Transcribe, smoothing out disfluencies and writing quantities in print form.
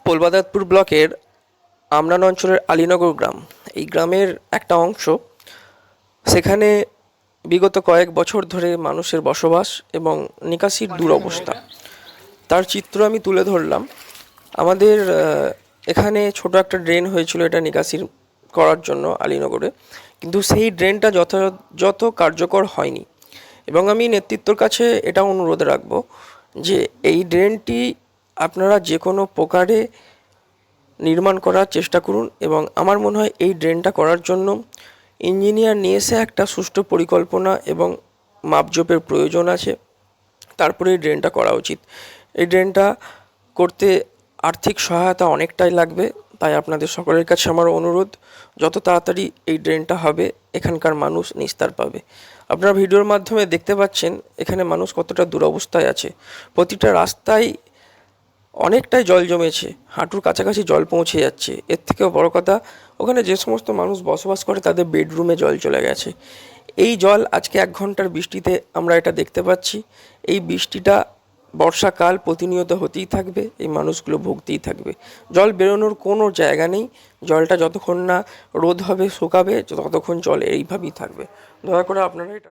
পোলবাদাতপুর ব্লকের আমনান অঞ্চলের আলীনগর গ্রাম, এই গ্রামের একটা অংশ। সেখানে বিগত কয়েক বছর ধরে মানুষের বসবাস এবং নিকাশির দুরবস্থা, তার চিত্র আমি তুলে ধরলাম। আমাদের এখানে ছোট একটা ড্রেন হয়েছিল এটা নিকাশির করার জন্য আলীনগরে, কিন্তু সেই ড্রেনটা যথাযথ কার্যকর হয়নি। এবং আমি নেতৃত্বর কাছে এটা অনুরোধ রাখবো যে এই ড্রেনটি আপনারা যে কোনো প্রকারে নির্মাণ করার চেষ্টা করুন। এবং আমার মনে হয় এই ড্রেনটা করার জন্য ইঞ্জিনিয়ার নিয়ে এসে একটা সুষ্ঠু পরিকল্পনা এবং মাপজোপের প্রয়োজন আছে, তারপরে এই ড্রেনটা করা উচিত। এই ড্রেনটা করতে আর্থিক সহায়তা অনেকটাই লাগবে, তাই আপনাদের সকলের কাছে আমার অনুরোধ, যত তাড়াতাড়ি এই ড্রেনটা হবে এখানকার মানুষ নিস্তার পাবে। আপনারা ভিডিওর মাধ্যমে দেখতে পাচ্ছেন এখানে মানুষ কতটা দুরবস্থায় আছে। প্রতিটা রাস্তায় অনেকটাই জল জমেছে, হাঁটুর কাছাকাছি জল পৌঁছে যাচ্ছে। এর থেকেও বড় কথা, ওখানে যে সমস্ত মানুষ বসবাস করে তাদের বেডরুমে জল চলে গেছে। এই জল আজকে 1 ঘন্টার বৃষ্টিতে আমরা এটা দেখতে পাচ্ছি। এই বৃষ্টিটা বর্ষাকাল প্রতিনিয়ত হতেই থাকবে, এই মানুষগুলো ভুগতেই থাকবে। জল বেরোনোর কোনো জায়গা নেই। জলটা যতক্ষণ না রোধ হবে, শুকাবে, ততক্ষণ জল এইভাবেই থাকবে। দয়া করে আপনারা এটা